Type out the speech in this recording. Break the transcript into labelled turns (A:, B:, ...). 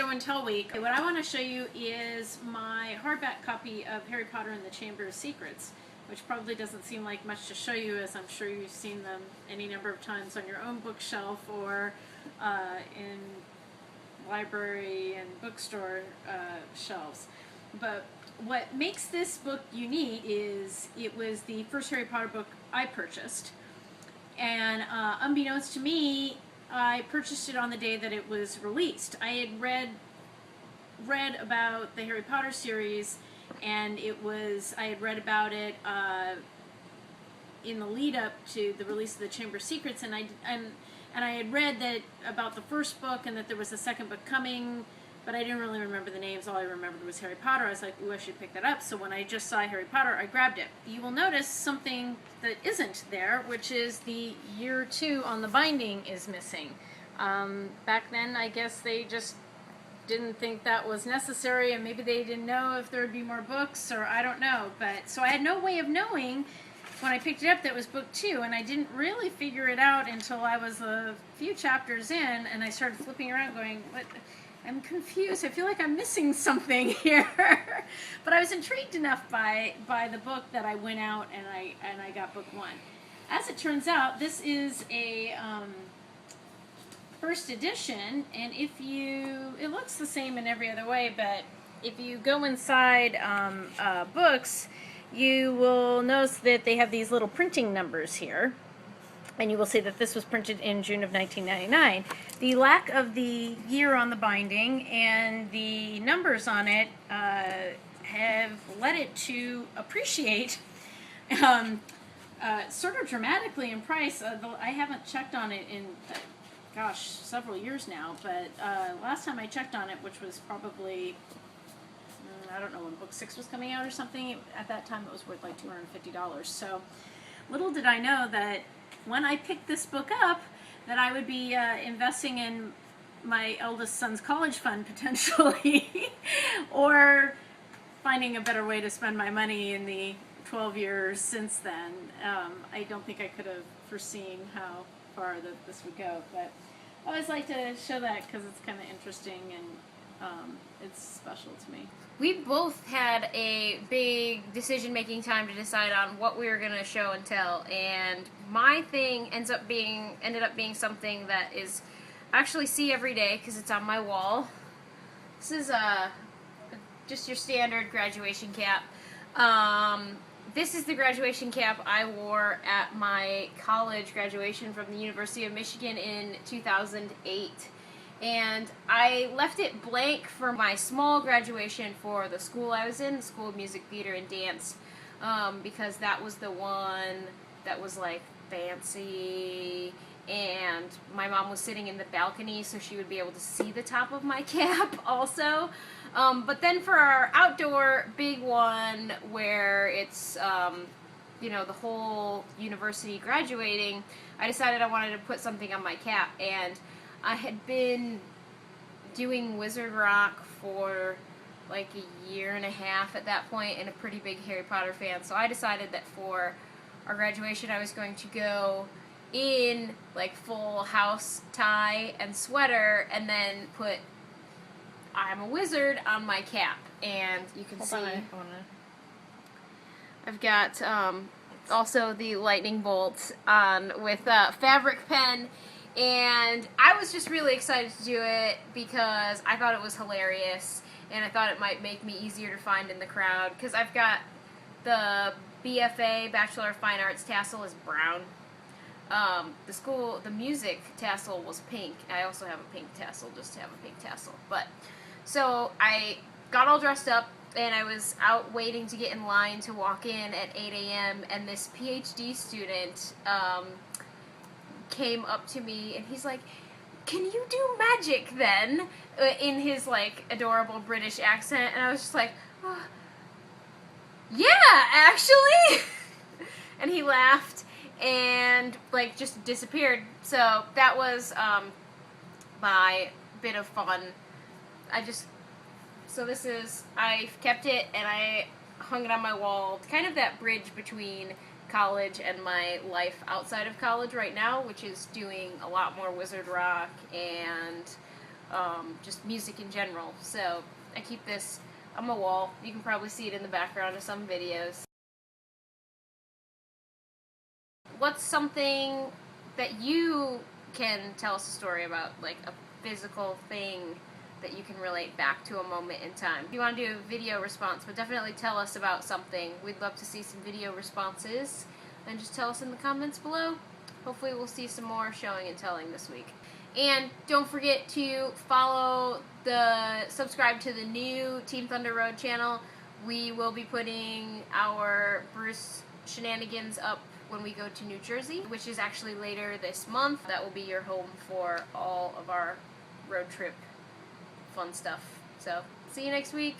A: show and tell week. What I want to show you is my hardback copy of Harry Potter and the Chamber of Secrets, which probably doesn't seem like much to show you, as I'm sure you've seen them any number of times on your own bookshelf or in library and bookstore shelves. But what makes this book unique is it was the first Harry Potter book I purchased. And unbeknownst to me, I purchased it on the day that it was released. I had read about the Harry Potter series, and I had read about it in the lead up to the release of the Chamber of Secrets, and I had read that about the first book and that there was a second book coming, but I didn't really remember the names. All I remembered was Harry Potter. I was like, ooh, I should pick that up. So when I just saw Harry Potter, I grabbed it. You will notice something that isn't there, which is the year 2 on the binding is missing. Back then, I guess they just didn't think that was necessary, and maybe they didn't know if there would be more books, or I don't know. But so I had no way of knowing when I picked it up that it was book 2, and I didn't really figure it out until I was a few chapters in, and I started flipping around going, what? I'm confused. I feel like I'm missing something here. But I was intrigued enough by the book that I went out and I got book 1. As it turns out, this is a first edition, and it looks the same in every other way, but if you go inside books, you will notice that they have these little printing numbers here. And you will see that this was printed in June of 1999. The lack of the year on the binding and the numbers on it have led it to appreciate sort of dramatically in price. I haven't checked on it in, several years now, but last time I checked on it, which was probably, I don't know, when book 6 was coming out or something, at that time it was worth like $250. So little did I know that when I picked this book up, that I would be investing in my eldest son's college fund potentially, or finding a better way to spend my money in the 12 years since then. I don't think I could have foreseen how far this would go, but I always like to show that because it's kind of interesting and it's special to me.
B: We both had a big decision-making time to decide on what we were going to show and tell, and my thing ended up being something that is I actually see every day because it's on my wall. This is just your standard graduation cap. This is the graduation cap I wore at my college graduation from the University of Michigan in 2008. And I left it blank for my small graduation for the school I was in, the School of Music, Theater, and Dance, because that was the one that was like fancy, and my mom was sitting in the balcony so she would be able to see the top of my cap also. But then for our outdoor big one where it's, the whole university graduating, I decided I wanted to put something on my cap, and I had been doing Wizard Rock for like a year and a half at that point, and a pretty big Harry Potter fan, so I decided that for our graduation I was going to go in like full house tie and sweater, and then put I'm a wizard on my cap. And you can see I've got also the lightning bolt on with fabric pen. And I was just really excited to do it because I thought it was hilarious, and I thought it might make me easier to find in the crowd, because I've got the BFA, Bachelor of Fine Arts tassel is brown. The music tassel was pink. I also have a pink tassel, just to have a pink tassel. But, so I got all dressed up, and I was out waiting to get in line to walk in at 8 a.m., and this PhD student, came up to me, and he's like, "Can you do magic then?" In his like adorable British accent, and I was just like, oh, "Yeah, actually." And he laughed and like just disappeared. So that was my bit of fun. I've kept it, and I hung it on my wall, kind of that bridge between college and my life outside of college right now, which is doing a lot more Wizard Rock and just music in general. So I keep this on my wall. You can probably see it in the background of some videos. What's something that you can tell us a story about, like a physical thing that you can relate back to a moment in time? If you want to do a video response, but definitely tell us about something. We'd love to see some video responses, and just tell us in the comments below. Hopefully we'll see some more showing and telling this week. And don't forget to subscribe to the new Team Thunder Road channel. We will be putting our Bruce shenanigans up when we go to New Jersey, which is actually later this month. That will be your home for all of our road trip fun stuff. So, see you next week.